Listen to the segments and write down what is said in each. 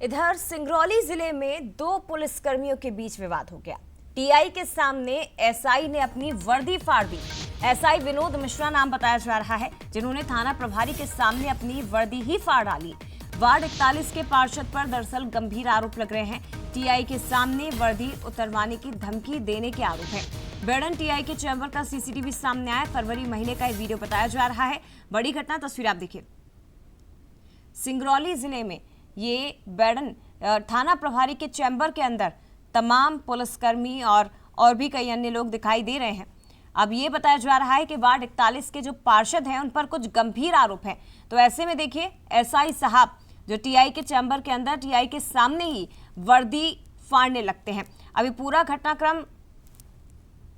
इधर सिंगरौली जिले में दो पुलिसकर्मियों के बीच विवाद हो गया। टीआई के सामने एसआई ने अपनी वर्दी फाड़ दी। एसआई विनोद मिश्रा नाम बताया जा रहा है, जिन्होंने थाना प्रभारी के सामने अपनी वर्दी ही फाड़ डाली। वार्ड 41 के पार्षद पर दरअसल गंभीर आरोप लग रहे हैं। टीआई के सामने वर्दी उतरवाने की धमकी देने के आरोप है। बेड़न टीआई के चैम्बर का सीसीटीवी सामने आया। फरवरी महीने का ये वीडियो बताया जा रहा है। बड़ी घटना, तस्वीर आप देखिए। सिंगरौली जिले में ये बेड़न थाना प्रभारी के चैम्बर के अंदर तमाम पुलिसकर्मी और भी कई अन्य लोग दिखाई दे रहे हैं। अब ये बताया जा रहा है कि वार्ड 41 के जो पार्षद हैं उन पर कुछ गंभीर आरोप हैं। तो ऐसे में देखिए, एसआई साहब जो टीआई के चैम्बर के अंदर टीआई के सामने ही वर्दी फाड़ने लगते हैं। अभी पूरा घटनाक्रम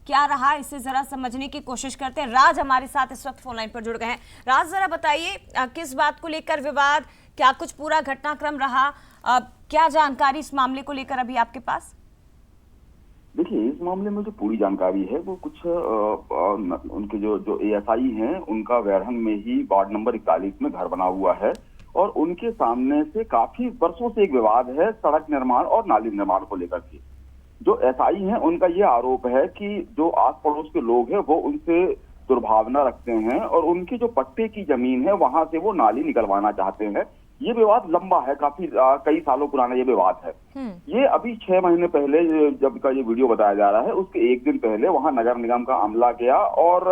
क्या रहा, इसे जरा समझने की कोशिश करते हैं। राज हमारे साथ इस वक्त फोन लाइन पर जुड़ गए हैं। राज, जरा बताइए किस बात को लेकर विवाद, क्या कुछ पूरा घटनाक्रम रहा, क्या जानकारी इस मामले को लेकर अभी आपके पास? देखिए, इस मामले में जो पूरी जानकारी है वो कुछ उनके जो एएसआई हैं उनका वैरहन में ही वार्ड नंबर 41 में घर बना हुआ है और उनके सामने से काफी वर्षों से एक विवाद है सड़क निर्माण और नाली निर्माण को लेकर के। जो एसआई हैं उनका ये आरोप है कि जो आस पड़ोस के लोग हैं वो उनसे दुर्भावना रखते हैं और उनकी जो पट्टे की जमीन है वहां से वो नाली निकलवाना चाहते हैं। ये विवाद लंबा है, काफी कई सालों पुराना ये विवाद है। ये अभी 6 महीने पहले जब का ये वीडियो बताया जा रहा है उसके एक दिन पहले वहां नगर निगम का अमला गया और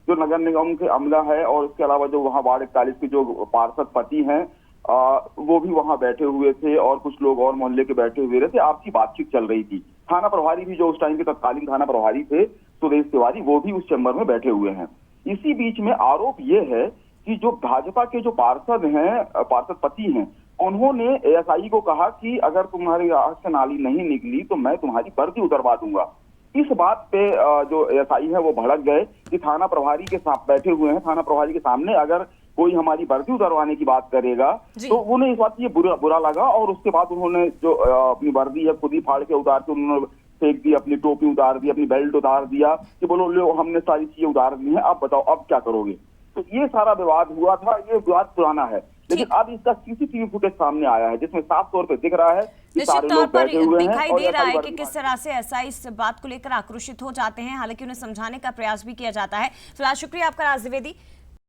जो नगर निगम के अमला है और उसके अलावा जो वहां वार्ड 41 के जो पार्षद पति हैं वो भी वहां बैठे हुए थे और कुछ लोग और मोहल्ले के बैठे हुए थे। आपसी बातचीत चल रही थी। थाना प्रभारी भी जो उस टाइम के तत्कालीन थाना प्रभारी थे सुरेश तिवारी, वो भी उस चैम्बर में बैठे हुए हैं। इसी बीच में आरोप ये है कि जो भाजपा के जो पार्षद हैं, पार्षद पति हैं, उन्होंने एएसआई को कहा कि अगर तुम्हारी आग से नाली नहीं निकली तो मैं तुम्हारी वर्दी उतरवा दूंगा। इस बात पे जो एएसआई है वो भड़क गए कि थाना प्रभारी के साथ बैठे हुए हैं, थाना प्रभारी के सामने अगर कोई हमारी वर्दी उतरवाने की बात करेगा तो उन्हें इस बात ये बुरा लगा और उसके बाद उन्होंने जो अपनी वर्दी है खुद ही फाड़ के उतार के उन्होंने फेंक दी, अपनी टोपी उतार दी, अपनी बेल्ट उतार दिया कि बोलो लो हमने सारी चीजें उतार दी हैं, अब बताओ अब क्या करोगे। तो ये सारा विवाद हुआ था। ये विवाद पुराना है, लेकिन अब इसका सीसीटीवी फुटेज सामने आया है जिसमें साफ तौर पे दिख रहा है कि सारे लोग बैठे हुए हैं दिखाई दे रहा है कि किस तरह से एसआई इस बात को लेकर आक्रोशित हो जाते हैं। हालांकि उन्हें समझाने का प्रयास भी किया जाता है। फिलहाल शुक्रिया आपका राज द्विवेदी।